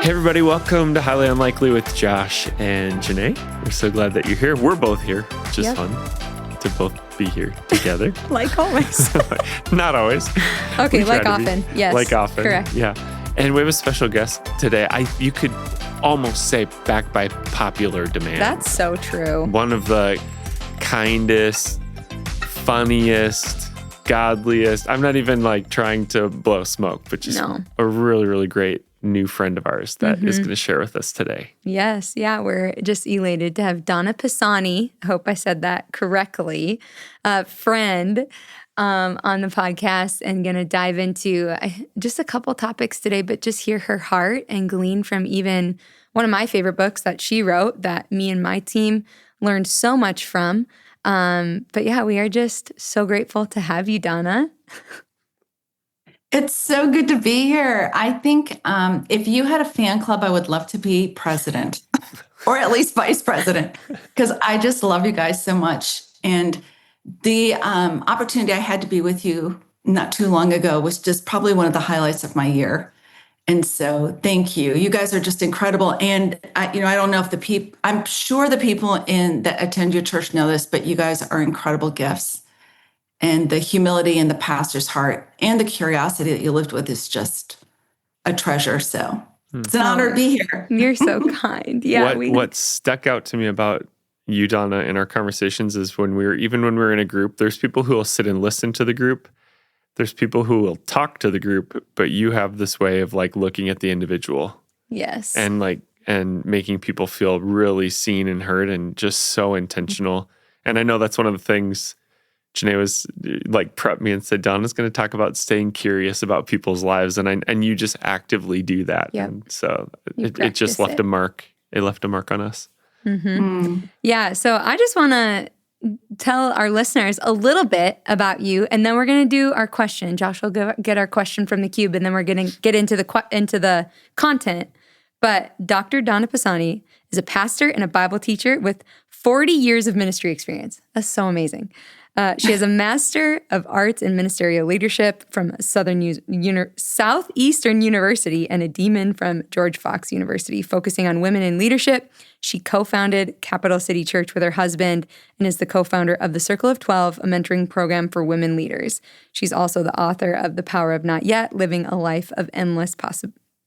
Hey everybody, welcome to Highly Unlikely with Josh and Jenaye. We're so glad that you're here. We're both here, which is fun to both be here together. Like always. Not always. Okay, like often. Yes. Like often. Correct. Yeah. And we have a special guest today. You could almost say back by popular demand. That's so true. One of the kindest, funniest, godliest. I'm not even like trying to blow smoke, but just a really, really great new friend of ours that is going to share with us today. Yes. Yeah. We're just elated to have Donna Pisani, I hope I said that correctly, friend on the podcast, and going to dive into just a couple topics today, but just hear her heart and glean from even one of my favorite books that she wrote that me and my team learned so much from. But yeah, we are just so grateful to have you, Donna. It's so good to be here. I think if you had a fan club, I would love to be president or at least vice president, because I just love you guys so much. And the opportunity I had to be with you not too long ago was just probably one of the highlights of my year. And so thank you. You guys are just incredible. And I don't know if I'm sure the people that attend your church know this, but you guys are incredible gifts. And the humility and the pastor's heart and the curiosity that you lived with is just a treasure. So it's an honor to be here. You're so kind. Yeah. What stuck out to me about you, Donna, in our conversations is when we were in a group, there's people who will sit and listen to the group. There's people who will talk to the group, but you have this way of like looking at the individual. Yes. And making people feel really seen and heard and just so intentional. And I know that's one of the things Jenaye was like prepped me and said, Donna's going to talk about staying curious about people's lives. And you just actively do that. Yep. And so it just left a mark. It left a mark on us. Mm-hmm. Yeah. So I just want to tell our listeners a little bit about you, and then we're going to do our question. Josh will get our question from the cube, and then we're going to get into the content. But Dr. Donna Pisani is a pastor and a Bible teacher with 40 years of ministry experience. That's so amazing. She has a Master of Arts in Ministerial Leadership from Southeastern University and a DMin from George Fox University, focusing on women in leadership. She co-founded Capital City Church with her husband and is the co-founder of the Circle of 12, a mentoring program for women leaders. She's also the author of The Power of Not Yet, Living a Life of Endless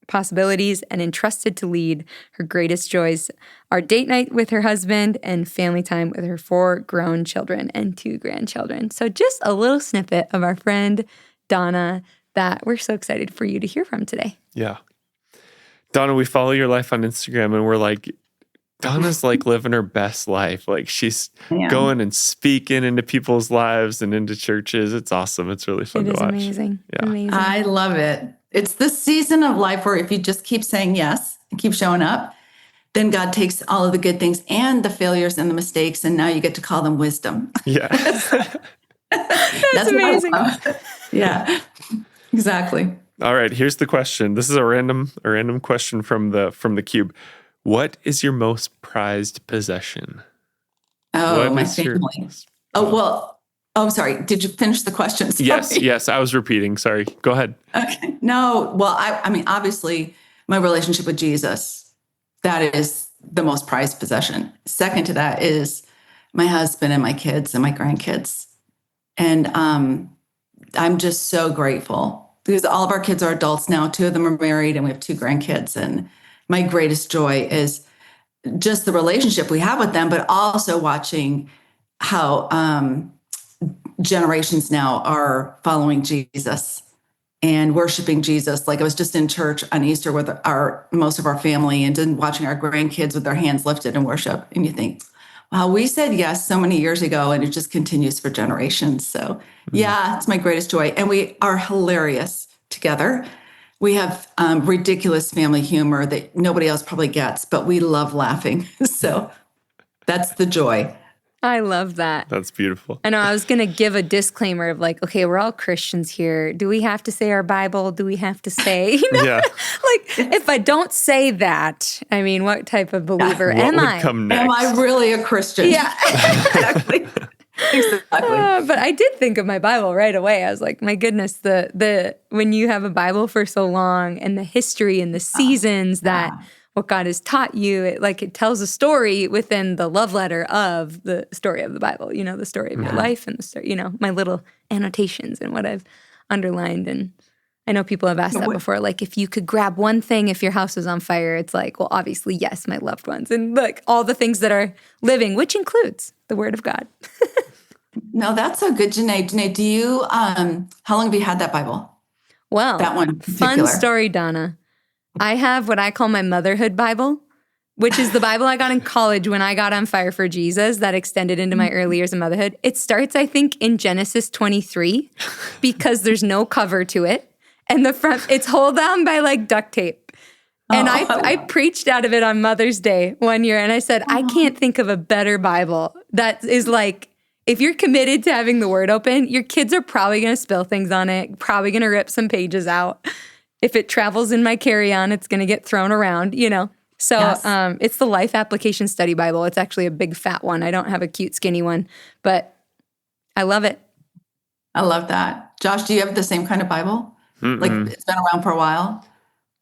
Possibilities, and entrusted to lead. Her greatest joys are date night with her husband and family time with her 4 grown children and 2 grandchildren. So just a little snippet of our friend Donna that we're so excited for you to hear from today. Yeah. Donna, we follow your life on Instagram and we're like, Donna's like living her best life. Like she's going and speaking into people's lives and into churches. It's awesome. It's really fun to watch. It is amazing. Yeah. Amazing. I love it. It's this season of life where if you just keep saying yes and keep showing up, then God takes all of the good things and the failures and the mistakes, and now you get to call them wisdom. Yeah. That's amazing. Yeah, exactly. All right, here's the question. This is a random question from the cube. What is your most prized possession? Oh, my family. I'm sorry. Did you finish the question? Sorry. Yes. I was repeating. Sorry. Go ahead. Okay. No. Well, I mean, obviously, my relationship with Jesus, that is the most prized possession. Second to that is my husband and my kids and my grandkids. And I'm just so grateful because all of our kids are adults now. 2 of them are married and we have 2 grandkids. And my greatest joy is just the relationship we have with them, but also watching how generations now are following Jesus and worshiping Jesus. Like I was just in church on Easter with most of our family and then watching our grandkids with their hands lifted in worship. And you think, wow, we said yes so many years ago and it just continues for generations. So yeah, it's my greatest joy. And we are hilarious together. We have ridiculous family humor that nobody else probably gets, but we love laughing. So that's the joy. I love that. That's beautiful. I know I was going to give a disclaimer of like, okay, we're all Christians here. Do we have to say our Bible? Do we have to say, Yeah. Like if I don't say that, I mean, what type of believer am I? Come next? Am I really a Christian? Yeah. Exactly. Exactly. But I did think of my Bible right away. I was like, my goodness, the when you have a Bible for so long and the history and the seasons that what God has taught you, it tells a story within the love letter of the story of the Bible, the story of your life and the story, my little annotations and what I've underlined. And I know people have asked that before, like, if you could grab one thing if your house was on fire, it's like, well, obviously, yes, my loved ones. And like all the things that are living, which includes the Word of God. No, that's so good, Jenaye. Jenaye, do you, how long have you had that Bible? Well, That one in fun particular. story, Donna. I have what I call my motherhood Bible, which is the Bible I got in college when I got on fire for Jesus that extended into my early years of motherhood. It starts, I think, in Genesis 23 because there's no cover to it. And the front, it's held down by like duct tape. And I preached out of it on Mother's Day one year. And I said, I can't think of a better Bible that is like, if you're committed to having the Word open, your kids are probably going to spill things on it, probably going to rip some pages out. If it travels in my carry-on, it's going to get thrown around, So Yes. It's the Life Application Study Bible. It's actually a big fat one. I don't have a cute skinny one, but I love it. I love that. Josh, do you have the same kind of Bible? Like it's been around for a while?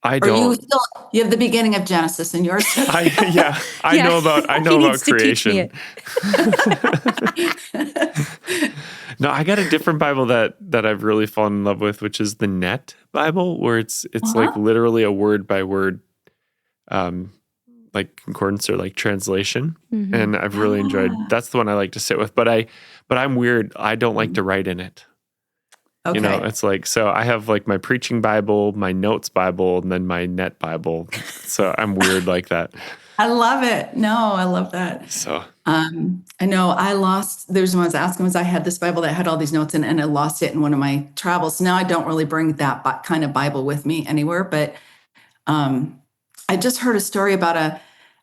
I Or don't. you have the beginning of Genesis in yours? I know about He needs to teach me creation. it. No, I got a different Bible that I've really fallen in love with, which is the Net Bible, where it's like literally a word by word, like concordance or like translation, and I've really enjoyed. That's the one I like to sit with. But I'm weird. I don't like to write in it. Okay. It's like, so I have like my preaching Bible, my notes Bible, and then my Net Bible. So I'm weird like that. I love it. No, I love that. So I know I lost, there's one I was asking, was I had this Bible that had all these notes in it, and I lost it in one of my travels. So now I don't really bring that kind of Bible with me anywhere. But I just heard a story about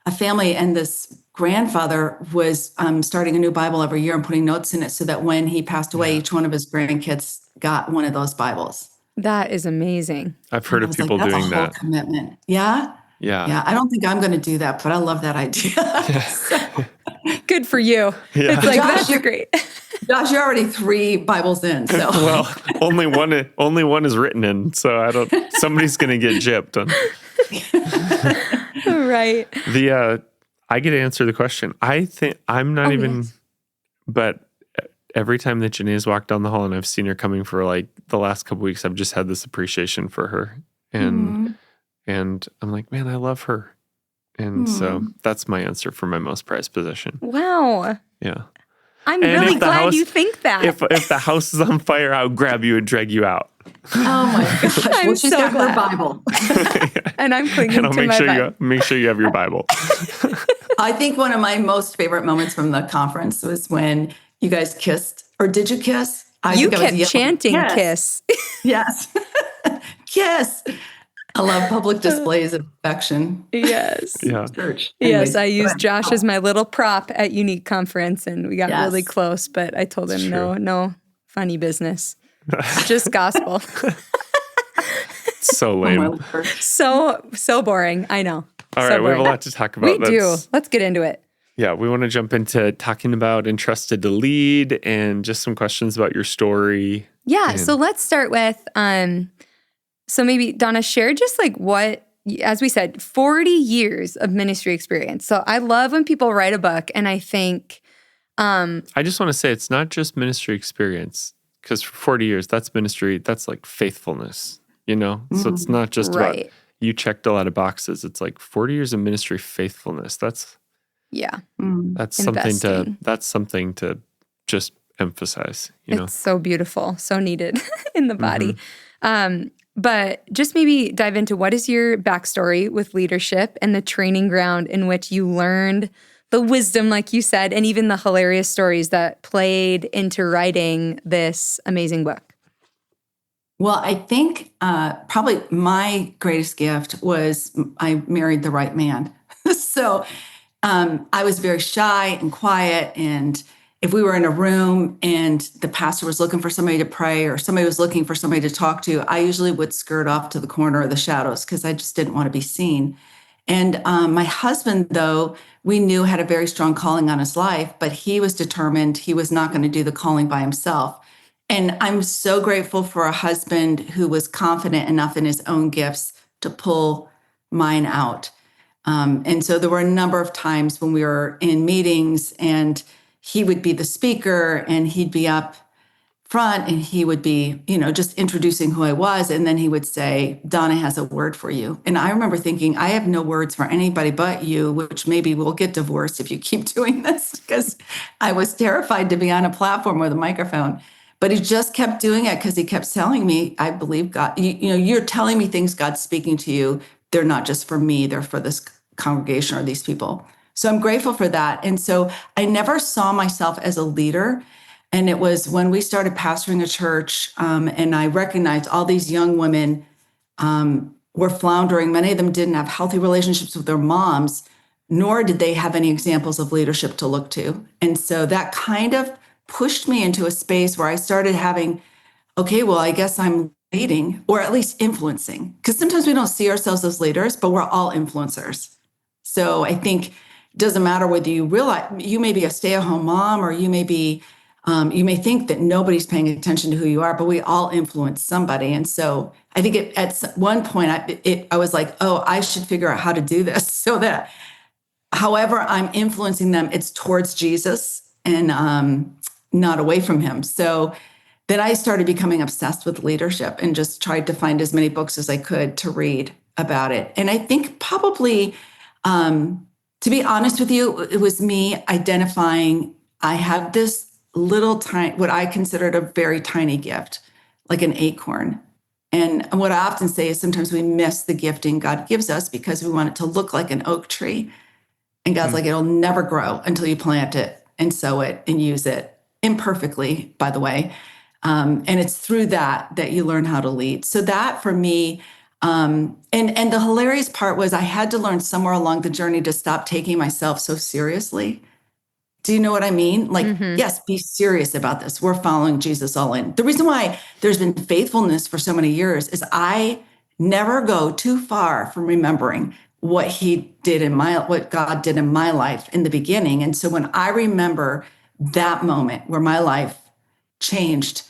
a family, and this grandfather was starting a new Bible every year and putting notes in it so that when he passed away, each one of his grandkids got one of those Bibles. That is amazing. I've heard of people that's doing a whole that. commitment. Yeah. Yeah. Yeah. I don't think I'm going to do that, but I love that idea. Good for you. Yeah. It's like, Josh, that's great. Josh, you're already 3 Bibles in. So Well, only one is written in, so somebody's going to get gypped. Right. I get to answer the question. I think I'm not but every time that Jenaye's walked down the hall and I've seen her coming for like the last couple weeks, I've just had this appreciation for her. And I'm like, man, I love her. And so that's my answer for my most prized possession. Wow. Yeah. I'm really glad you think that. If the house is on fire, I'll grab you and drag you out. Oh my gosh. I'm Well, she's so got her glad. Bible. And I'm clinging And I'll to my Bible. make sure you have your Bible. I think one of my most favorite moments from the conference was when you guys kissed. Or did you kiss? You think I was kept yelling, chanting "Yes." kiss. Yes. Kiss. I love public displays of affection. Yes. Yeah. Church. Yes, Anyways, I go used ahead. Josh as my little prop at Unique Conference, and we got Yes. really close, but I told him, It's no funny business. It's just gospel. So Oh, my lame. Lord. So boring. I know. All So right, we have a boring. lot to talk about. We do. Let's get into it. Yeah, we want to jump into talking about entrusted to lead and just some questions about your story. Yeah, so let's start with, so maybe Donna, share just like what, as we said, 40 years of ministry experience. So I love when people write a book, and I think, I just want to say it's not just ministry experience, because for 40 years, that's ministry, that's like faithfulness, So it's not just about right. you checked a lot of boxes. It's like 40 years of ministry faithfulness. That's Yeah. something to just emphasize, It's so beautiful, so needed in the body. But just maybe dive into what is your backstory with leadership and the training ground in which you learned the wisdom, like you said, and even the hilarious stories that played into writing this amazing book. Well, I think probably my greatest gift was I married the right man. So I was very shy and quiet. And if we were in a room and the pastor was looking for somebody to pray or somebody was looking for somebody to talk to, I usually would skirt off to the corner of the shadows because I just didn't want to be seen. And my husband, though, we knew had a very strong calling on his life, but he was determined he was not going to do the calling by himself. And I'm so grateful for a husband who was confident enough in his own gifts to pull mine out. And so there were a number of times when we were in meetings and he would be the speaker and he'd be up front and he would be, just introducing who I was. And then he would say, Donna has a word for you. And I remember thinking, I have no words for anybody but you, which maybe we'll get divorced if you keep doing this, because I was terrified to be on a platform with a microphone. But he just kept doing it because he kept telling me, I believe God, you're telling me things God's speaking to you. They're not just for me, they're for this congregation or these people. So I'm grateful for that. And so I never saw myself as a leader. And it was when we started pastoring a church, and I recognized all these young women were floundering. Many of them didn't have healthy relationships with their moms, nor did they have any examples of leadership to look to. And so that kind of pushed me into a space where I started having, okay, well, I guess I'm leading, or at least influencing. Because sometimes we don't see ourselves as leaders, but we're all influencers. So I think it doesn't matter whether you realize you may be a stay-at-home mom, or you may be you may think that nobody's paying attention to who you are, but we all influence somebody. And so I think at one point I was like, oh, I should figure out how to do this so that however I'm influencing them, it's towards Jesus and not away from him. So then I started becoming obsessed with leadership and just tried to find as many books as I could to read about it. And I think probably, to be honest with you, it was me identifying I have this little tiny, what I considered a very tiny gift, like an acorn. And what I often say is sometimes we miss the gifting God gives us because we want it to look like an oak tree. And God's like, it'll never grow until you plant it and sow it and use it imperfectly, by the way. And it's through that you learn how to lead. So that for me, and the hilarious part was I had to learn somewhere along the journey to stop taking myself so seriously. Do you know what I mean? Like, yes, be serious about this. We're following Jesus all in. The reason why there's been faithfulness for so many years is I never go too far from remembering what God did in my life in the beginning. And so when I remember that moment where my life changed,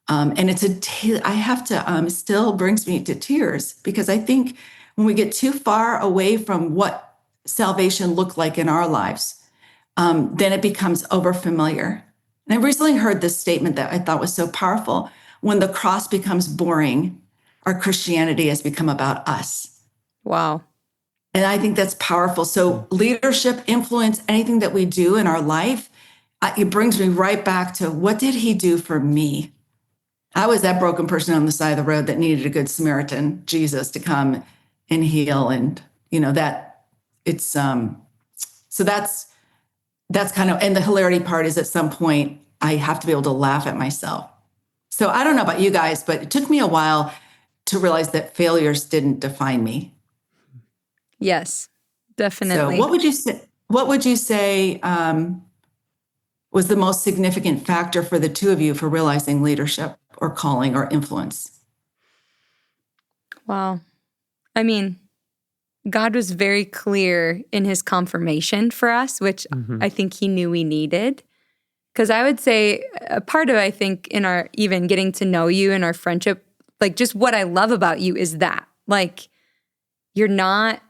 and I have to, still brings me to tears, because I think when we get too far away from what salvation looked like in our lives, then it becomes overfamiliar. And I recently heard this statement that I thought was so powerful. When the cross becomes boring, our Christianity has become about us. Wow. And I think that's powerful. So leadership, influence, anything that we do in our life, it brings me right back to what did he do for me? I was that broken person on the side of the road that needed a good Samaritan, Jesus, to come and heal. And, that it's, so that's kind of, and the hilarity part is at some point I have to be able to laugh at myself. So I don't know about you guys, but it took me a while to realize that failures didn't define me. Yes, definitely. So what would you say was the most significant factor for the two of you for realizing leadership or calling or influence? Wow. I mean, God was very clear in his confirmation for us, which I think he knew we needed. Because I would say a part of, I think, in our even getting to know you and our friendship, like just what I love about you is that, like, you're not,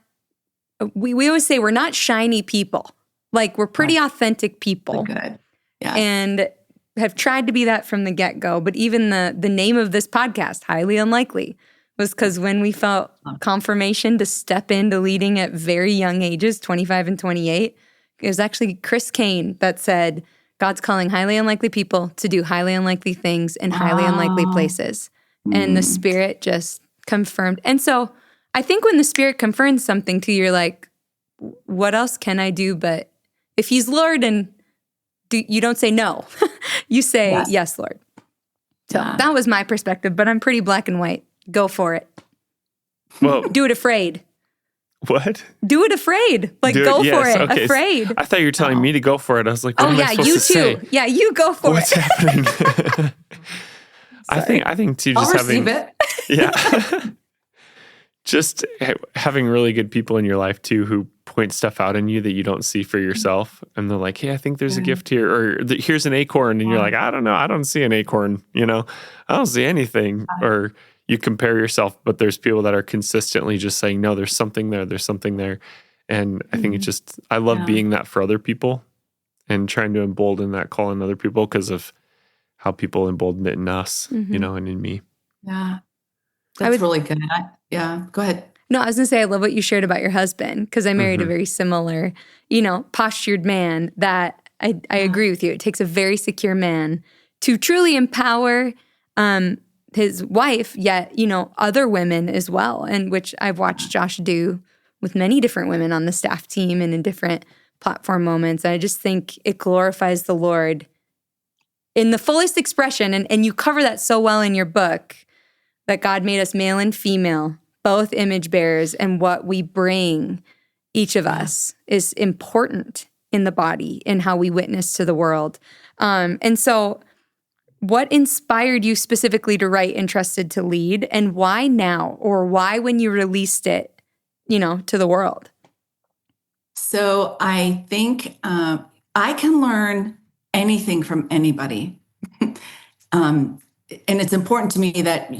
we always say we're not shiny people. Like, we're pretty authentic people. Good. Yeah. And have tried to be that from the get-go. But even the name of this podcast, Highly Unlikely, was because when we felt confirmation to step into leading at very young ages, 25 and 28, it was actually Chris Kane that said, God's calling highly unlikely people to do highly unlikely things in highly unlikely places. And the Spirit just confirmed. And so I think when the Spirit confirms something to you, you're like, what else can I do? But if he's Lord, and you don't say no, you say, yes, Lord. So that was my perspective, but I'm pretty black and white. Go for it. Well, do it afraid. What? Do it afraid. Like, go for it. Okay. Afraid. I thought you were telling me to go for it. I was like, what am I supposed you to say? too. Yeah, you go for What's it. happening? I think too, just I'll receive having it. just having really good people in your life too who point stuff out in you that you don't see for yourself, and they're like, hey, I think there's a gift here, or here's an acorn, and you're like, I don't know, I don't see an acorn, I don't see anything. Or you compare yourself, but there's people that are consistently just saying, no, there's something there. And I think I love being that for other people and trying to embolden that call in other people because of how people embolden it in us, and in me. Yeah. That's really good. Go ahead. No, I was going to say, I love what you shared about your husband, because I married a very similar, postured man that I agree with you. It takes a very secure man to truly empower his wife, yet, other women as well, and which I've watched Josh do with many different women on the staff team and in different platform moments. I just think it glorifies the Lord in the fullest expression. And you cover that so well in your book, that God made us male and female, both image bearers, and what we bring, each of us, is important in the body and how we witness to the world. And so what inspired you specifically to write Entrusted to Lead, and why now, or why when you released it, to the world? So I think I can learn anything from anybody. And it's important to me that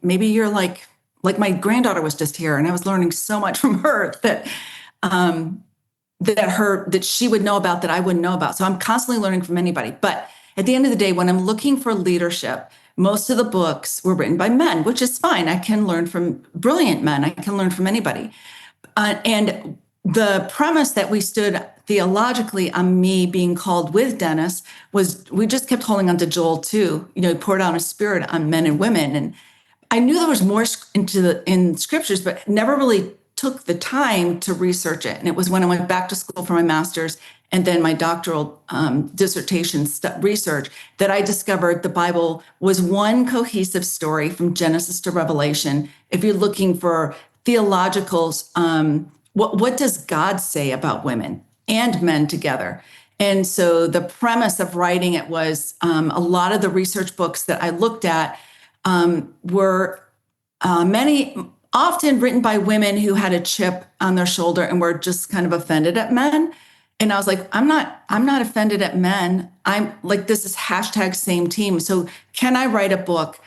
maybe you're like my granddaughter was just here, and I was learning so much from her that she would know about that I wouldn't know about. So I'm constantly learning from anybody. But at the end of the day, when I'm looking for leadership, most of the books were written by men, which is fine. I can learn from brilliant men. I can learn from anybody. And the premise that we stood theologically on me being called with Dennis was we just kept holding on to Joel 2. He poured out his spirit on men and women. And I knew there was more in scriptures, but never really took the time to research it. And it was when I went back to school for my master's and then my doctoral dissertation research that I discovered the Bible was one cohesive story from Genesis to Revelation. If you're looking for theologicals, what does God say about women and men together? And so the premise of writing it was a lot of the research books that I looked at were many often written by women who had a chip on their shoulder and were just kind of offended at men. And I was like, I'm not offended at men. I'm like, this is hashtag same team. So can I write a book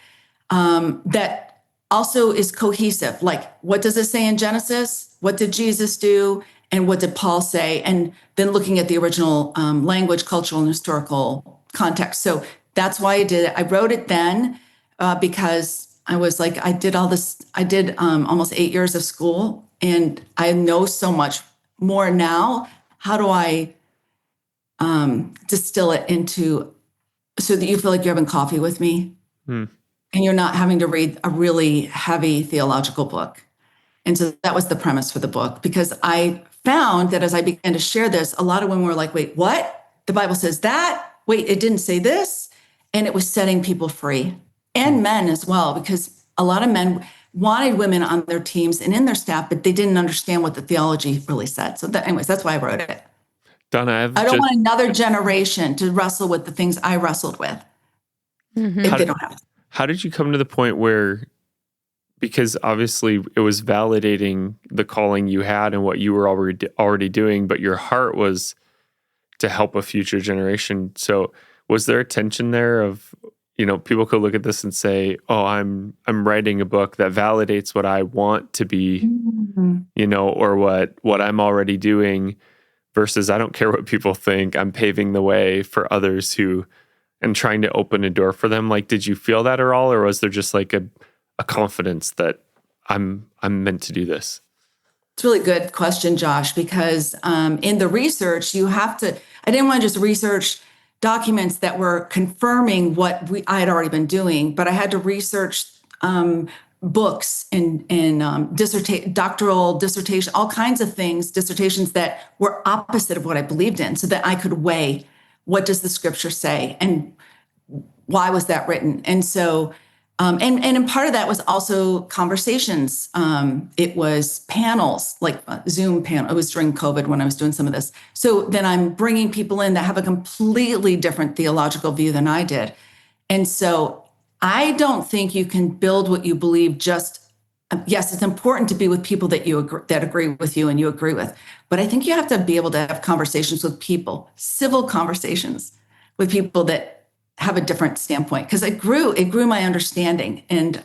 that also is cohesive? Like, what does it say in Genesis? What did Jesus do? And what did Paul say? And then looking at the original language, cultural, and historical context. So that's why I did it. I wrote it then because I was like, I did all this. I did almost 8 years of school, and I know so much more now. How do I distill it into so that you feel like you're having coffee with me? And you're not having to read a really heavy theological book. And so that was the premise for the book, because I found that as I began to share this, a lot of women were like, wait, what? The Bible says that? Wait, it didn't say this? And it was setting people free, and men as well, because a lot of men wanted women on their teams and in their staff, but they didn't understand what the theology really said. So anyways, that's why I wrote it. Donna, I don't want another generation to wrestle with the things I wrestled with if they don't have to. How did you come to the point where, because obviously it was validating the calling you had and what you were already doing, but your heart was to help a future generation. So was there a tension there of, people could look at this and say, oh, I'm writing a book that validates what I want to be, or what I'm already doing, versus I don't care what people think. I'm paving the way for others and trying to open a door for them. Like, did you feel that at all? Or was there just like a confidence that I'm meant to do this? It's a really good question, Josh, because in the research, I didn't want to just research documents that were confirming what I had already been doing, but I had to research books and doctoral dissertation, all kinds of things, dissertations that were opposite of what I believed in, so that I could weigh, what does the scripture say and why was that written? And so, and part of that was also conversations. It was panels, like a Zoom panel. It was during COVID when I was doing some of this. So then I'm bringing people in that have a completely different theological view than I did. And so I don't think you can build what you believe just yes, it's important to be with people that that agree with you and you agree with. But I think you have to be able to have conversations with people, civil conversations with people that have a different standpoint, because it grew my understanding. And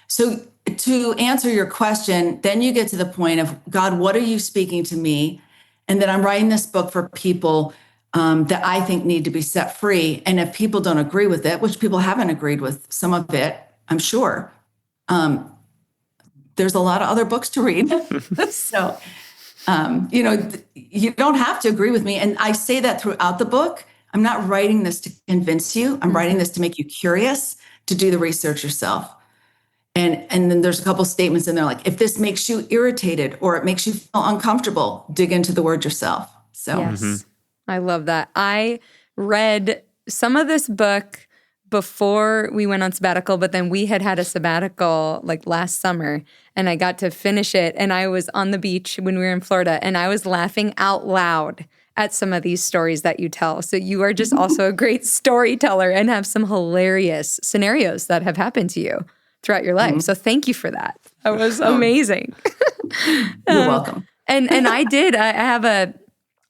so to answer your question, then you get to the point of, God, what are you speaking to me? And then I'm writing this book for people that I think need to be set free. And if people don't agree with it, which people haven't agreed with some of it, I'm sure, there's a lot of other books to read. So, you don't have to agree with me. And I say that throughout the book. I'm not writing this to convince you. I'm writing this to make you curious, to do the research yourself. And then there's a couple statements in there like, if this makes you irritated or it makes you feel uncomfortable, dig into the word yourself. So yes, I love that. I read some of this book before we went on sabbatical, but then we had a sabbatical like last summer, and I got to finish it. And I was on the beach when we were in Florida, and I was laughing out loud at some of these stories that you tell. So you are just also a great storyteller and have some hilarious scenarios that have happened to you throughout your life. So thank you for that. That was amazing. You're welcome. And we have a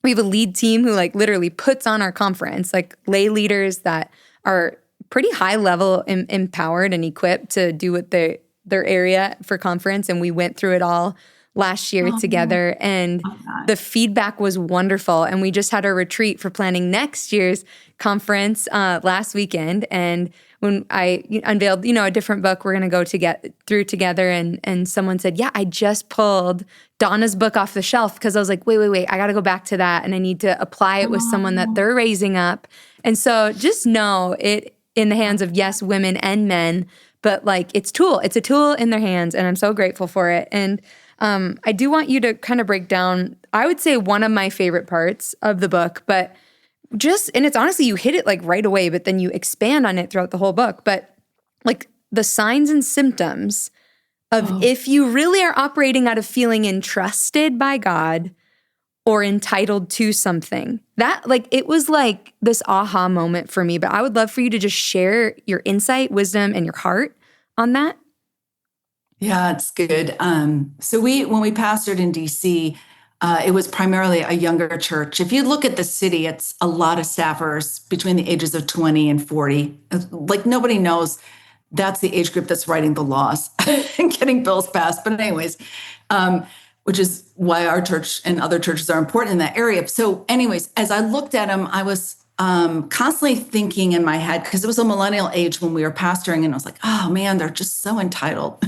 lead team who like literally puts on our conference, like lay leaders that are pretty high level empowered and equipped to do what their area for conference. And we went through it all last year together, and the feedback was wonderful. And we just had a retreat for planning next year's conference last weekend. And when I unveiled, a different book we're going to go to get through together, and someone said, yeah, I just pulled Donna's book off the shelf because I was like, wait, I got to go back to that, and I need to apply it with someone that they're raising up. And so just know it in the hands of, yes, women and men, but like it's a tool in their hands, and I'm so grateful for it. And I do want you to kind of break down, I would say, one of my favorite parts of the book, but and it's honestly, you hit it like right away, but then you expand on it throughout the whole book. But like the signs and symptoms of if you really are operating out of feeling entrusted by God or entitled to something, that like, it was like this aha moment for me. But I would love for you to just share your insight, wisdom, and your heart on that. Yeah, it's good. So when we pastored in DC, it was primarily a younger church. If you look at the city, it's a lot of staffers between the ages of 20 and 40. Like nobody knows that's the age group that's writing the laws and getting bills passed. But anyways, which is why our church and other churches are important in that area. So anyways, as I looked at them, I was constantly thinking in my head, because it was a millennial age when we were pastoring, and I was like, oh man, they're just so entitled,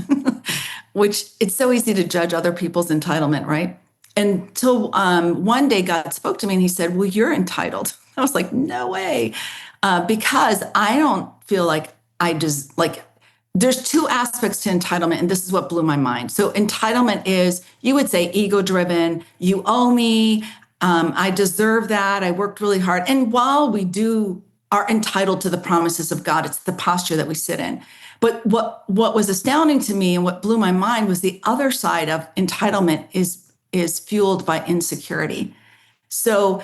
which it's so easy to judge other people's entitlement, right? Until one day God spoke to me and he said, well, you're entitled. I was like, no way. Because I don't feel like there's two aspects to entitlement, and this is what blew my mind. So entitlement is, you would say, ego-driven. You owe me. I deserve that. I worked really hard. And while we are entitled to the promises of God, it's the posture that we sit in. But what was astounding to me and what blew my mind was the other side of entitlement is fueled by insecurity. So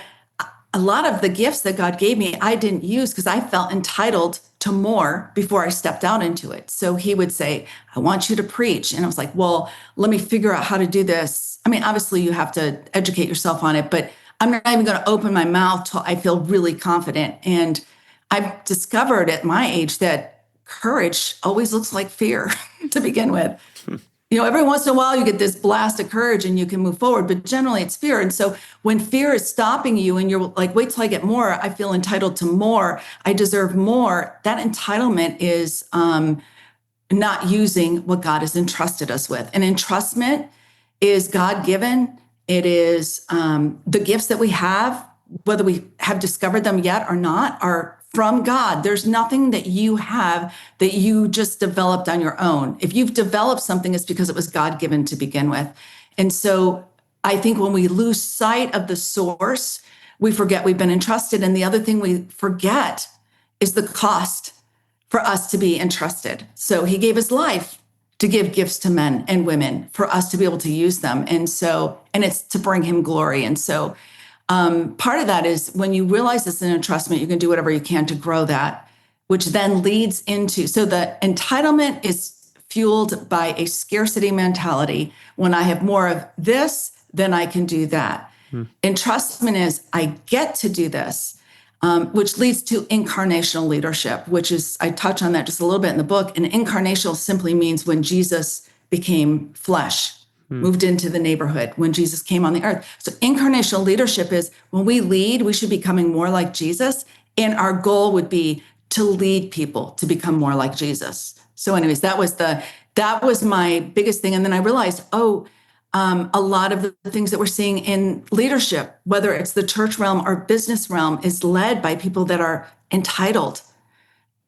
a lot of the gifts that God gave me, I didn't use because I felt entitled to more before I stepped out into it. So he would say, I want you to preach. And I was like, well, let me figure out how to do this. I mean, obviously you have to educate yourself on it, but I'm not even going to open my mouth till I feel really confident. And I've discovered at my age that courage always looks like fear to begin with. Every once in a while you get this blast of courage and you can move forward, but generally it's fear. And so when fear is stopping you and you're like, wait till I get more, I feel entitled to more, I deserve more, that entitlement is not using what God has entrusted us with. And entrustment is God-given. It is the gifts that we have, whether we have discovered them yet or not, are from God. There's nothing that you have that you just developed on your own. If you've developed something, it's because it was God-given to begin with. And so I think when we lose sight of the source, we forget we've been entrusted. And the other thing we forget is the cost for us to be entrusted. So he gave his life to give gifts to men and women for us to be able to use them. And it's to bring him glory. And so part of that is when you realize it's an entrustment, you can do whatever you can to grow that, which then leads into, so the entitlement is fueled by a scarcity mentality. When I have more of this, then I can do that. Entrustment is I get to do this, which leads to incarnational leadership, which is, I touch on that just a little bit in the book. And incarnational simply means when Jesus became flesh, moved into the neighborhood, when Jesus came on the earth. So incarnational leadership is when we lead, we should be becoming more like Jesus. And our goal would be to lead people to become more like Jesus. So anyways, that was my biggest thing. And then I realized, a lot of the things that we're seeing in leadership, whether it's the church realm or business realm, is led by people that are entitled.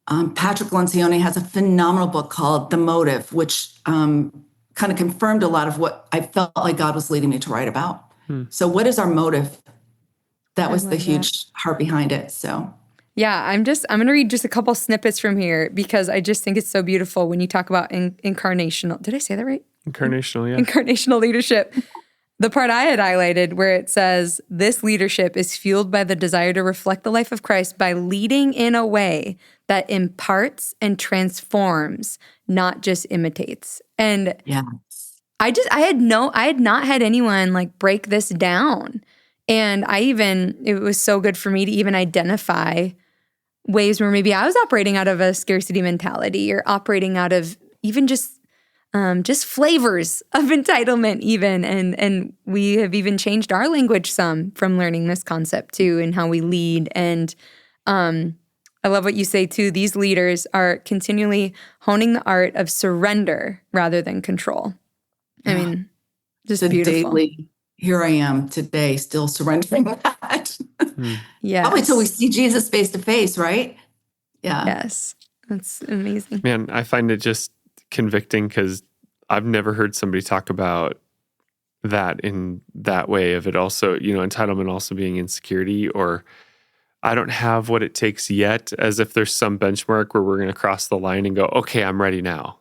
Patrick Lencioni has a phenomenal book called The Motive, which kind of confirmed a lot of what I felt like God was leading me to write about. So what is our motive? That was the huge heart behind it. So yeah, I'm going to read just a couple snippets from here because I just think it's so beautiful when you talk about incarnational. Did I say that right? Incarnational, yeah. Incarnational leadership. The part I had highlighted where it says, this leadership is fueled by the desire to reflect the life of Christ by leading in a way that imparts and transforms, not just imitates. And yeah, I had not had anyone like break this down. And it was so good for me to even identify ways where maybe I was operating out of a scarcity mentality or operating out of even just flavors of entitlement even. And we have even changed our language some from learning this concept too and how we lead. And I love what you say too. These leaders are continually honing the art of surrender rather than control. I mean, just beautiful. Daily, here I am today still surrendering that. Yes. Probably until we see Jesus face to face, right? Yeah. Yes. That's amazing. Man, I find it just convicting because I've never heard somebody talk about that in that way of it also, entitlement also being insecurity or I don't have what it takes yet, as if there's some benchmark where we're going to cross the line and go, okay, I'm ready now,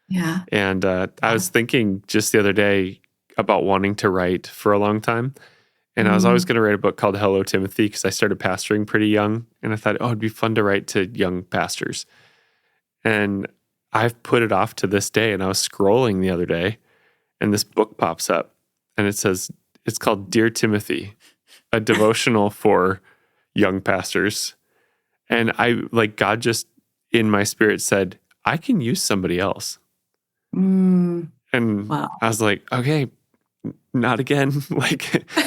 Yeah. And I was thinking just the other day about wanting to write for a long time. And I was always going to write a book called Hello, Timothy, because I started pastoring pretty young. And I thought, it'd be fun to write to young pastors. And I've put it off to this day. And I was scrolling the other day and this book pops up and it says, it's called Dear Timothy, a devotional for young pastors. And God just in my spirit said, I can use somebody else. And wow. I was like, okay, not again.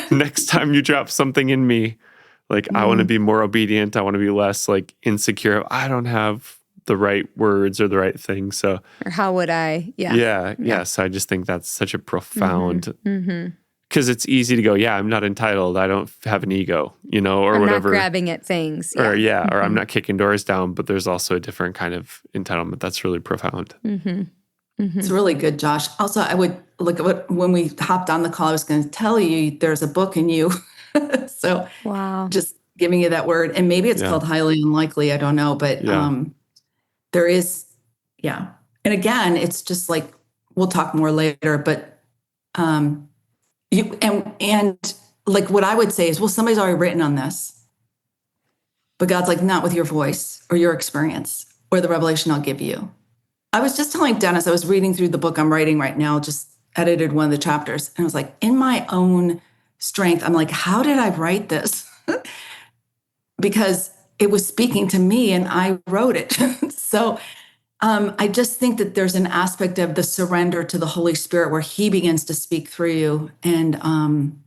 Next time you drop something in me, I want to be more obedient. I want to be less insecure. I don't have the right words or the right thing. So, or how would I? Yeah. So I just think that's such a profound, because it's easy to go, I'm not entitled. I don't have an ego, or I'm whatever. Not grabbing at things. Or or I'm not kicking doors down, but there's also a different kind of entitlement that's really profound. It's really good, Josh. Also, I would look at when we hopped on the call, I was going to tell you there's a book in you. So wow. Just giving you that word. And maybe it's called Highly Unlikely. I don't know. But there is, And again, it's just we'll talk more later. But what I would say is, well, somebody's already written on this. But God's not with your voice or your experience or the revelation I'll give you. I was just telling Dennis, I was reading through the book I'm writing right now, just edited one of the chapters. And I was in my own strength, I'm how did I write this? Because it was speaking to me and I wrote it. So I just think that there's an aspect of the surrender to the Holy Spirit where he begins to speak through you. And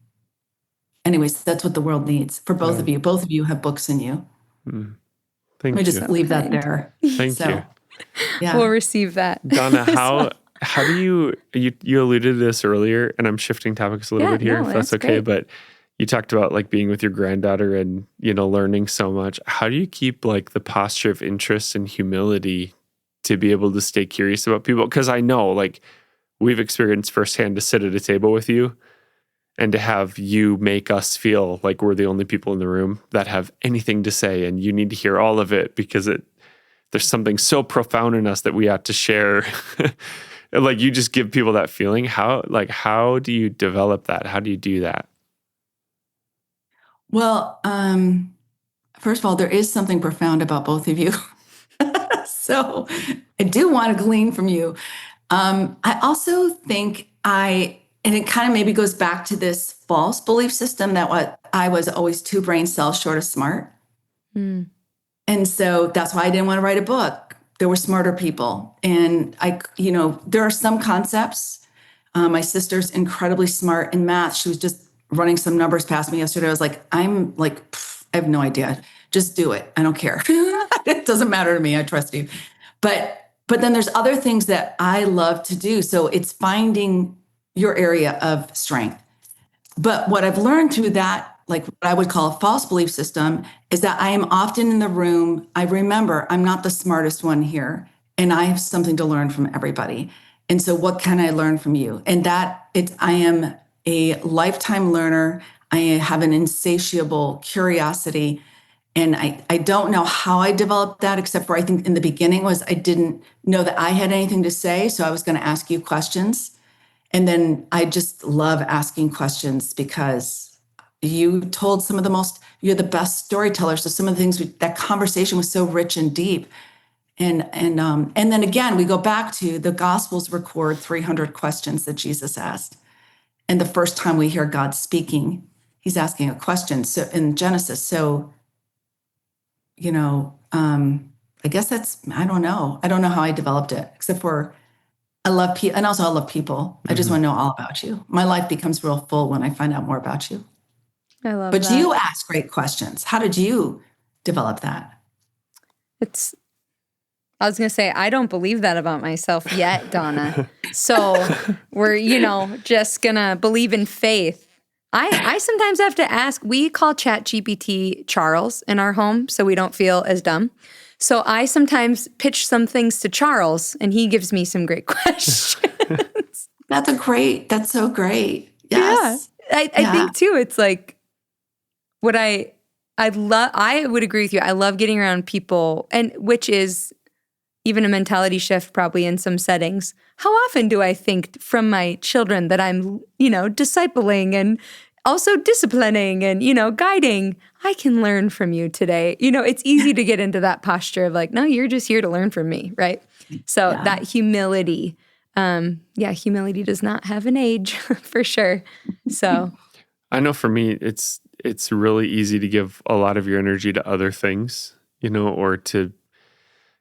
anyways, that's what the world needs for both of you. Both of you have books in you. Thank Let me you. just leave that there. Thank you. Yeah. We'll receive that. Donna, how do you alluded to this earlier, and I'm shifting topics a little bit here, if that's okay, great. But you talked about being with your granddaughter and, learning so much. How do you keep the posture of interest and humility to be able to stay curious about people? Because I know we've experienced firsthand to sit at a table with you and to have you make us feel like we're the only people in the room that have anything to say, and you need to hear all of it because there's something so profound in us that we have to share. You just give people that feeling. How do you develop that? How do you do that? Well, first of all, there is something profound about both of you. So I do want to glean from you. I also think and it kind of maybe goes back to this false belief system that what I was always 2 brain cells short of smart. Mm. And so that's why I didn't want to write a book. There were smarter people. And there are some concepts. My sister's incredibly smart in math. She was just running some numbers past me yesterday. I was like, I have no idea. Just do it. I don't care. It doesn't matter to me. I trust you. But then there's other things that I love to do. So it's finding your area of strength. But what I've learned through that, like what I would call a false belief system, is that I am often in the room. I remember I'm not the smartest one here, and I have something to learn from everybody. And so what can I learn from you? And I am a lifetime learner. I have an insatiable curiosity. And I don't know how I developed that, except for I think in the beginning I didn't know that I had anything to say. So I was going to ask you questions. And then I just love asking questions because you told you're the best storyteller. So some of the things, that conversation was so rich and deep. And then again, we go back to the Gospels record 300 questions that Jesus asked. And the first time we hear God speaking, he's asking a question. So in Genesis, I guess I don't know. I don't know how I developed it, except for I love people. And also I love people. I just want to know all about you. My life becomes real full when I find out more about you. I love that. But you ask great questions. How did you develop that? I was going to say, I don't believe that about myself yet, Donna. So we're, just going to believe in faith. I sometimes have to ask. We call ChatGPT Charles in our home, so we don't feel as dumb. So I sometimes pitch some things to Charles, and he gives me some great questions. That's so great. Yes. Yeah. I think too, it's like what I would agree with you. I love getting around people, and which is even a mentality shift probably in some settings. How often do I think from my children that I'm, discipling and also disciplining and, guiding? I can learn from you today. It's easy to get into that posture of like, no, you're just here to learn from me, right? So that humility, humility does not have an age for sure. So I know for me, it's really easy to give a lot of your energy to other things, or to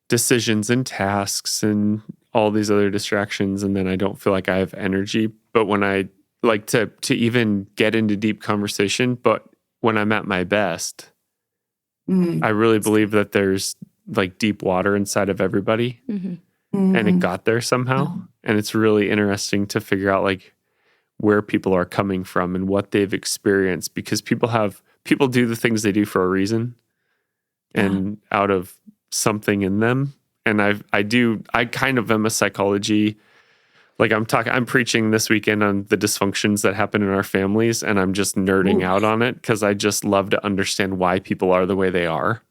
decisions and tasks and all these other distractions. And then I don't feel like I have energy. But when I like to even get into deep conversation, but when I'm at my best, I really believe that there's like deep water inside of everybody. And it got there somehow. And it's really interesting to figure out like where people are coming from and what they've experienced, because people do the things they do for a reason and out of something in them. And I kind of am a psychology, like I'm preaching this weekend on the dysfunctions that happen in our families, and I'm just nerding out on it because I just love to understand why people are the way they are.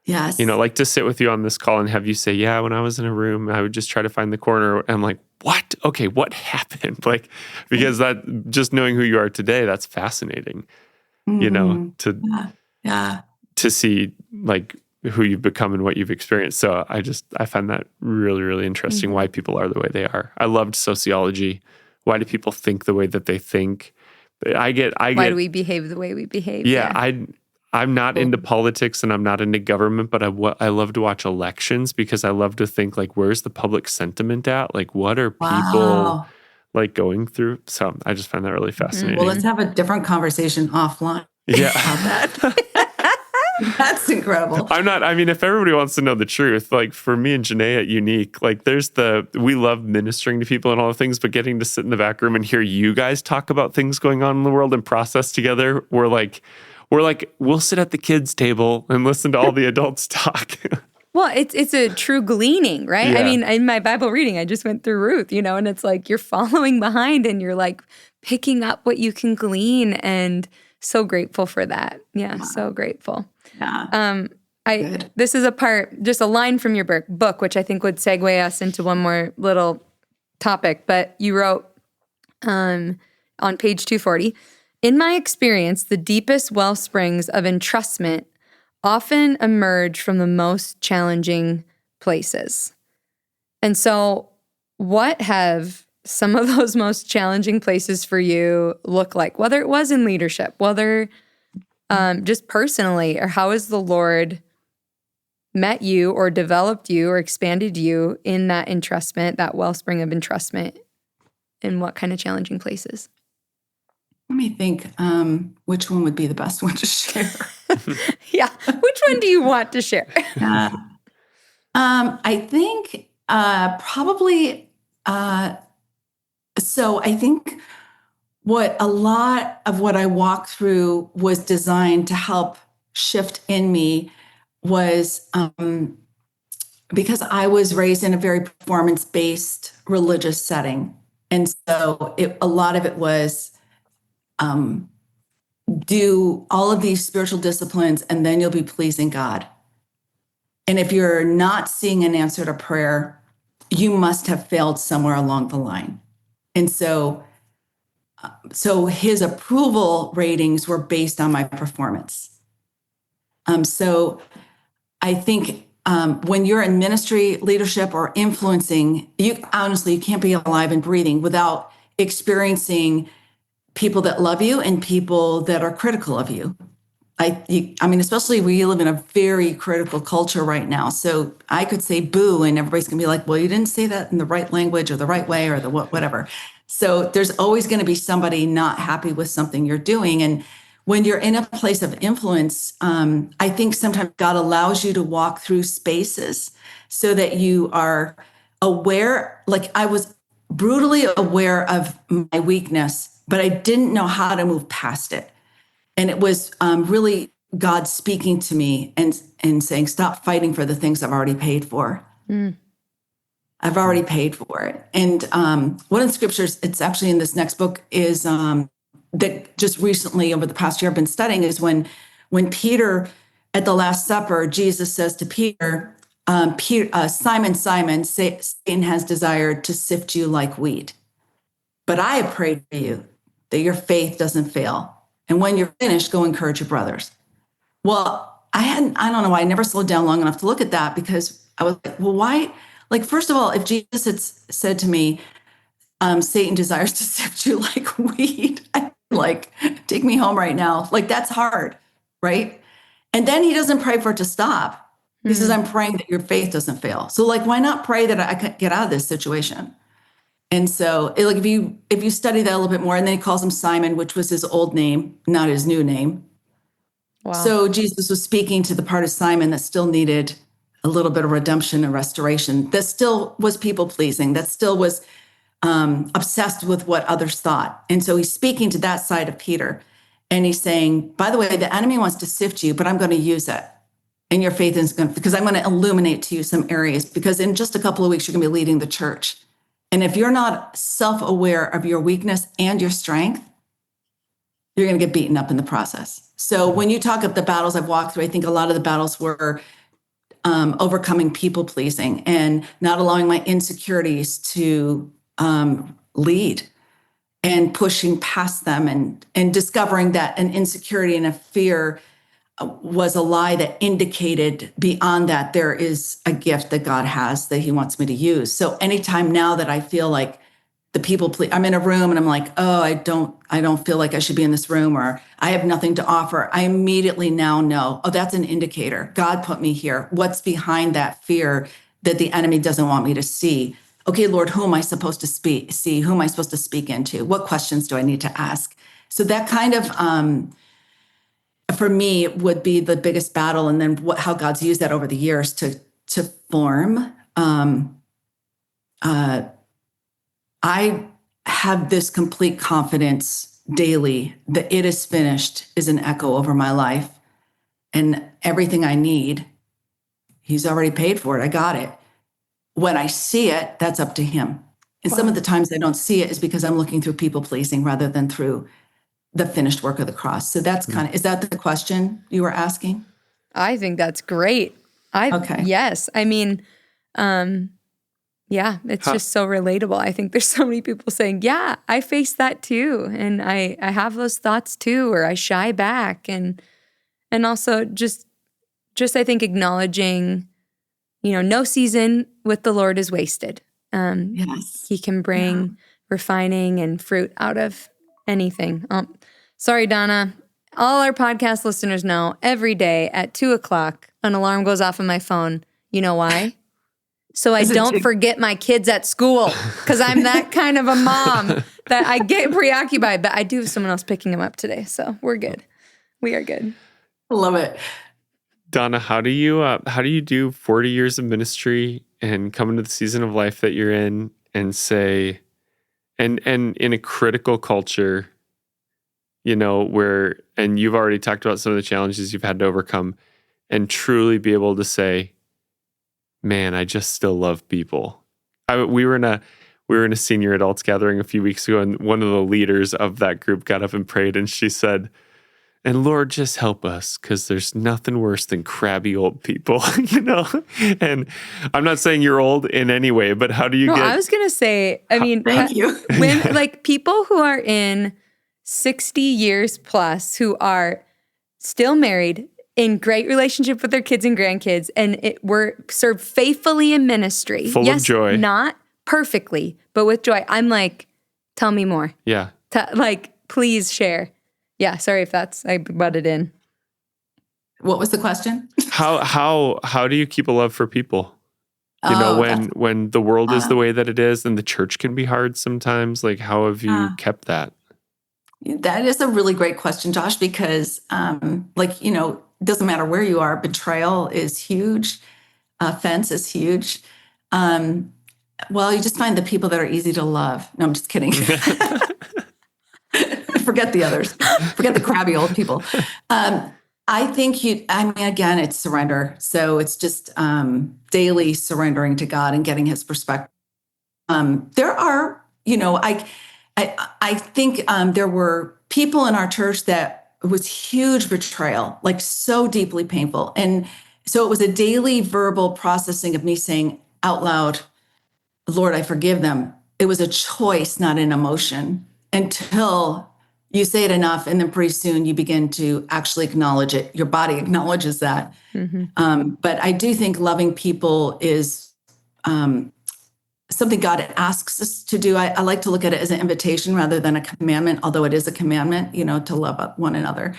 Yes. Like to sit with you on this call and have you say, yeah, when I was in a room, I would just try to find the corner. And I'm like, what? Okay, what happened? Like, because that just knowing who you are today, that's fascinating, to see like who you've become and what you've experienced. So I find that really, really interesting why people are the way they are. I loved sociology. Why do people think the way that they think? Why do we behave the way we behave? Yeah. I'm not into politics and I'm not into government, but I love to watch elections because I love to think like, where's the public sentiment at? Like, what are people like going through? So I just find that really fascinating. Well, let's have a different conversation offline. Yeah. About that. That's incredible. If everybody wants to know the truth, like for me and Jenaye at Unique, like we love ministering to people and all the things, but getting to sit in the back room and hear you guys talk about things going on in the world and process together, we'll sit at the kids' table and listen to all the adults talk. Well, it's a true gleaning, right? Yeah. I mean, in my Bible reading, I just went through Ruth, and it's like you're following behind and you're like picking up what you can glean, and so grateful for that. Yeah, wow. So grateful. Yeah. This is just a line from your book, which I think would segue us into one more little topic, but you wrote on page 240, in my experience, the deepest well springs of entrustment often emerge from the most challenging places. And so what have some of those most challenging places for you look like, whether it was in leadership, whether just personally, or how has the Lord met you or developed you or expanded you in that entrustment, that wellspring of entrustment, in what kind of challenging places? Let me think which one would be the best one to share. Yeah. Which one do you want to share? I think probably, so I think what a lot of what I walked through was designed to help shift in me was because I was raised in a very performance-based religious setting. And so a lot of it was do all of these spiritual disciplines and then you'll be pleasing God. And if you're not seeing an answer to prayer, you must have failed somewhere along the line. And so his approval ratings were based on my performance. So I think when you're in ministry, leadership, or influencing, you can't be alive and breathing without experiencing people that love you and people that are critical of you. I mean, especially we live in a very critical culture right now. So I could say boo, and everybody's gonna be like, well, you didn't say that in the right language or the right way or the whatever. So there's always going to be somebody not happy with something you're doing. And when you're in a place of influence, I think sometimes God allows you to walk through spaces so that you are aware. Like I was brutally aware of my weakness, but I didn't know how to move past it. And it was really God speaking to me and saying, stop fighting for the things I've already paid for. I've already paid for it. And one of the scriptures, it's actually in this next book, is that just recently over the past year I've been studying, is when Peter at the Last Supper, Jesus says to Peter, Simon, Simon, Satan has desired to sift you like wheat. But I have prayed for you that your faith doesn't fail. And when you're finished, go encourage your brothers. Well, I don't know why I never slowed down long enough to look at that, because I was like, well, why? Like, first of all, if Jesus had said to me, Satan desires to sift you like wheat, I'd be like, take me home right now. Like, that's hard, right? And then he doesn't pray for it to stop. He says, I'm praying that your faith doesn't fail. So like, why not pray that I can get out of this situation? And so like, if you study that a little bit more, and then he calls him Simon, which was his old name, not his new name. Wow. So Jesus was speaking to the part of Simon that still needed a little bit of redemption and restoration, that still was people pleasing, that still was obsessed with what others thought. And so he's speaking to that side of Peter, and he's saying, by the way, the enemy wants to sift you, but I'm going to use it. And your faith is going to, because I'm going to illuminate to you some areas, because in just a couple of weeks, you're going to be leading the church. And if you're not self-aware of your weakness and your strength, you're going to get beaten up in the process. So when you talk of the battles I've walked through, I think a lot of the battles were overcoming people pleasing and not allowing my insecurities to lead, and pushing past them, and discovering that an insecurity and a fear was a lie that indicated beyond that there is a gift that God has that he wants me to use. So anytime now that I feel like I'm in a room and I'm like, oh, I don't feel like I should be in this room, or I have nothing to offer, I immediately now know, oh, that's an indicator. God put me here. What's behind that fear that the enemy doesn't want me to see? Okay, Lord, who am I supposed to see? Who am I supposed to speak into? What questions do I need to ask? So that kind of, for me, would be the biggest battle. And then how God's used that over the years to form. I have this complete confidence daily that it is finished is an echo over my life, and everything I need, he's already paid for it. I got it. When I see it, that's up to him. And some of the times I don't see it is because I'm looking through people pleasing rather than through the finished work of the cross. So that's is that the question you were asking? I think that's great. Okay. Yes. I mean, yeah, it's just so relatable. I think there's so many people saying, yeah, I face that too. And I have those thoughts too, or I shy back. And also just I think acknowledging no season with the Lord is wasted. Yes. He can bring refining and fruit out of anything. Sorry, Donna. All our podcast listeners know every day at 2:00, an alarm goes off on my phone. You know why? So I don't forget my kids at school, because I'm that kind of a mom that I get preoccupied. But I do have someone else picking them up today, so we're good. We are good. I love it. Donna, how do you do 40 years of ministry and come into the season of life that you're in and say, and in a critical culture, where, and you've already talked about some of the challenges you've had to overcome, and truly be able to say, man, I just still love people. We were in a senior adults gathering a few weeks ago, and one of the leaders of that group got up and prayed, and she said, and Lord, just help us, because there's nothing worse than crabby old people, And I'm not saying you're old in any way, but how do you I was going to say, thank you. When people who are in 60 years plus, who are still married, in great relationship with their kids and grandkids, and we're served faithfully in ministry. Full of joy. Not perfectly, but with joy. I'm like, tell me more. Yeah. Please share. Yeah, sorry if I butted in. What was the question? How do you keep a love for people? When the world is the way that it is, and the church can be hard sometimes. How have you kept that? That is a really great question, Josh, because it doesn't matter where you are. Betrayal is huge. Offense is huge. You just find the people that are easy to love. No, I'm just kidding. Forget the others. Forget the crabby old people. I think again, it's surrender. So it's just daily surrendering to God and getting his perspective. There are, I think there were people in our church that it was huge betrayal, so deeply painful. And so it was a daily verbal processing of me saying out loud, Lord, I forgive them. It was a choice, not an emotion, until you say it enough. And then pretty soon you begin to actually acknowledge it. Your body acknowledges that. Mm-hmm. But I do think loving people is something God asks us to do. I like to look at it as an invitation rather than a commandment, although it is a commandment, to love one another.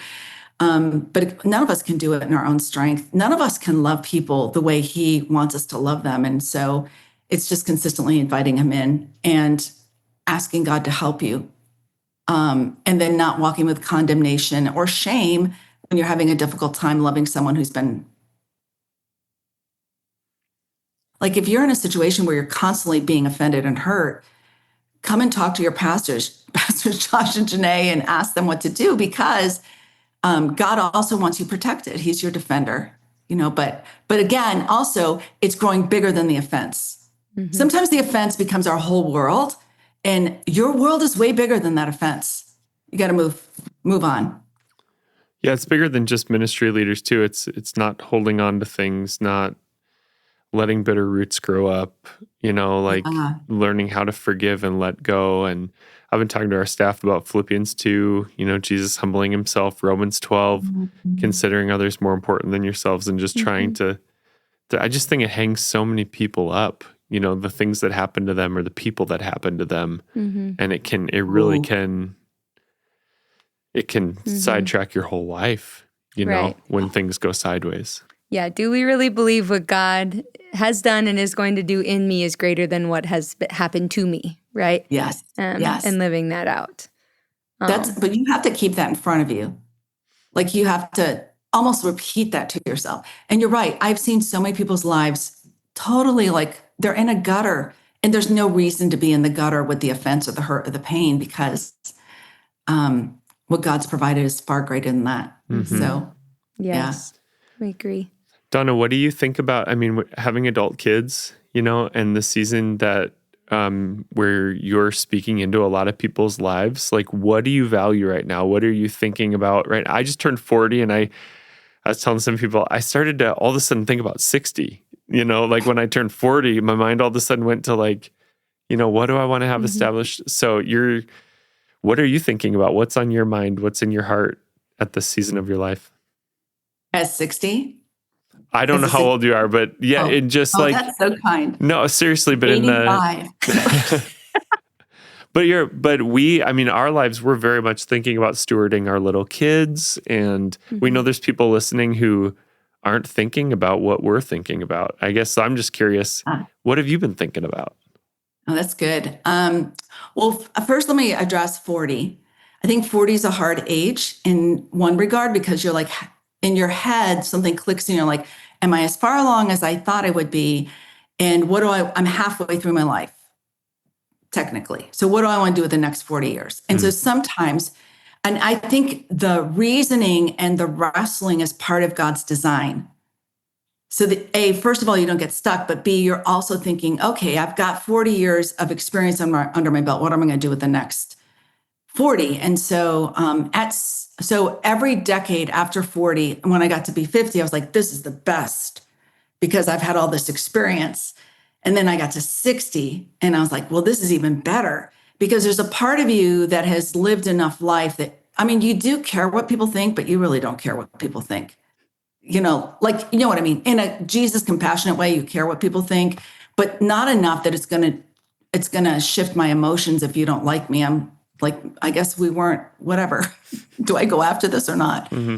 But none of us can do it in our own strength. None of us can love people the way he wants us to love them. And so it's just consistently inviting him in and asking God to help you. And then not walking with condemnation or shame when you're having a difficult time loving someone who's been. If you're in a situation where you're constantly being offended and hurt, come and talk to your pastors, Pastors Josh and Jenaye, and ask them what to do, because God also wants you protected. He's your defender, but again, also it's growing bigger than the offense. Mm-hmm. Sometimes the offense becomes our whole world, and your world is way bigger than that offense. You got to move on. Yeah, it's bigger than just ministry leaders too. It's not holding on to things, not letting bitter roots grow up, learning how to forgive and let go. And I've been talking to our staff about Philippians 2, Jesus humbling himself, Romans 12, mm-hmm. considering others more important than yourselves, and just mm-hmm. trying to, I just think it hangs so many people up, the things that happen to them or the people that happen to them. Mm-hmm. And it can mm-hmm. sidetrack your whole life, when things go sideways. Yeah. Do we really believe what God has done and is going to do in me is greater than what has happened to me? Right. Yes. Yes. And living that out. But you have to keep that in front of you. You have to almost repeat that to yourself. And you're right. I've seen so many people's lives totally they're in a gutter, and there's no reason to be in the gutter with the offense or the hurt or the pain, because what God's provided is far greater than that. Mm-hmm. So, yes, yeah. I agree. Donna, what do you think about, having adult kids, and the season that where you're speaking into a lot of people's lives? What do you value right now? What are you thinking about? Right. I just turned 40, and I was telling some people, I started to all of a sudden think about 60. When I turned 40, my mind all of a sudden went to what do I want to have mm-hmm. established? So what are you thinking about? What's on your mind? What's in your heart at this season of your life? At 60? I don't know how old you are, but yeah, it just like, that's so kind. no, seriously, but 85. Our lives, we're very much thinking about stewarding our little kids. And we know there's people listening who aren't thinking about what we're thinking about. I guess I'm just curious, what have you been thinking about? Oh, that's good. Well, first, let me address 40. I think 40 is a hard age in one regard because you're like, in your head, something clicks and you're like, am I as far along as I thought I would be? And I'm halfway through my life, technically. So what do I want to do with the next 40 years? And so sometimes, and I think the reasoning and the wrestling is part of God's design. So first of all, you don't get stuck, but B, you're also thinking, okay, I've got 40 years of experience under my belt. What am I going to do with the next 40? And so so every decade after 40, when I got to be 50, I was like, this is the best because I've had all this experience. And then I got to 60 and I was like, well, this is even better because there's a part of you that has lived enough life that, you do care what people think, but you really don't care what people think. You know what I mean? In a Jesus compassionate way, you care what people think, but not enough that it's going to shift my emotions if you don't like me. I'm like, I guess we weren't, whatever. Do I go after this or not? Mm-hmm.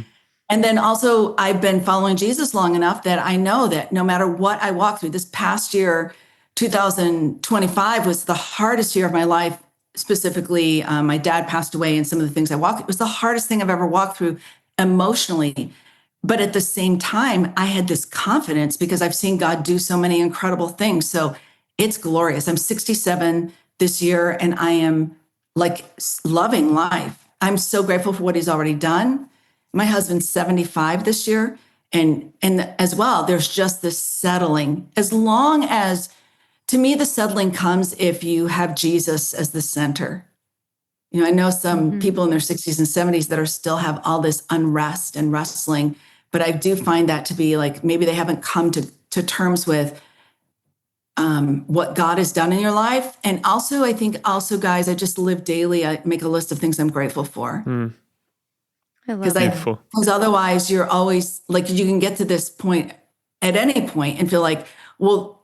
And then also I've been following Jesus long enough that I know that no matter what I walk through, this past year, 2025 was the hardest year of my life. Specifically, my dad passed away and some of the things I walked through. It was the hardest thing I've ever walked through emotionally. But at the same time, I had this confidence because I've seen God do so many incredible things. So it's glorious. I'm 67 this year and I am like loving life. I'm so grateful for what he's already done. My husband's 75 this year. And as well, there's just this settling. As long as, to me, the settling comes if you have Jesus as the center. I know some people in their 60s and 70s that still have all this unrest and wrestling, but I do find that to be like, maybe they haven't come to terms with what God has done in your life. And also, I think guys, I just live daily. I make a list of things I'm grateful for. I love that. Because otherwise you're always like, you can get to this point at any point and feel like, well,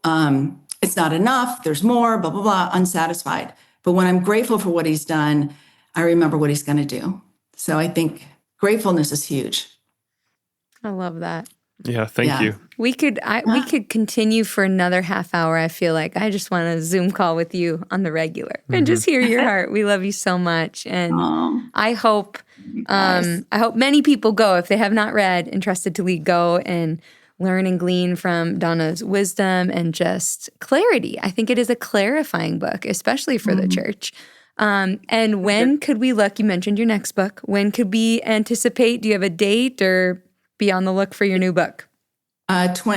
it's not enough. There's more, blah, blah, blah, unsatisfied. But when I'm grateful for what he's done, I remember what he's going to do. So I think gratefulness is huge. I love that. Yeah, thank you. We could continue for another half hour. I feel like I just want a Zoom call with you on the regular and just hear your heart. We love you so much, and I hope many people go, if they have not read Entrusted to Lead, go and learn and glean from Donna's wisdom and just clarity. I think it is a clarifying book, especially for the church. And when could we look? You mentioned your next book. When could we anticipate? Do you have a date or be on the look for your new book?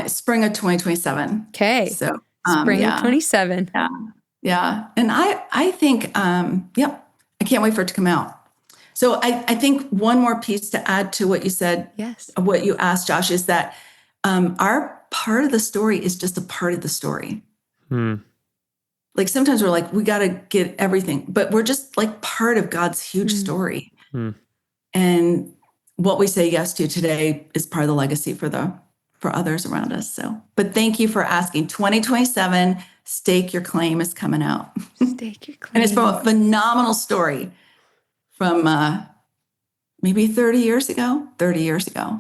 Spring of 2027. Okay. So spring of 27. Yeah. And I think, I can't wait for it to come out. So I think one more piece to add to what you said, what you asked, Josh, is that our part of the story is just a part of the story. Like sometimes we're like, we got to get everything, but we're just like part of God's huge story. And what we say yes to today is part of the legacy for others around us. So, but thank you for asking. 2027, Stake Your Claim is coming out. Stake Your Claim. And it's from a phenomenal story from maybe 30 years ago.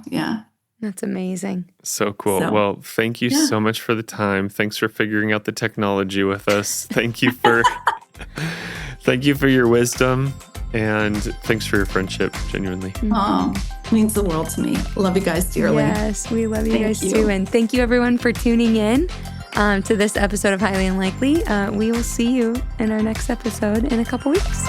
Yeah. That's amazing. So cool. Well, thank you so much for the time. Thanks for figuring out the technology with us. Thank you for your wisdom. And thanks for your friendship, genuinely. Oh, means the world to me. Love you guys dearly. Yes, we love you guys too. And thank you everyone for tuning in to this episode of Highly Unlikely. We will see you in our next episode in a couple weeks.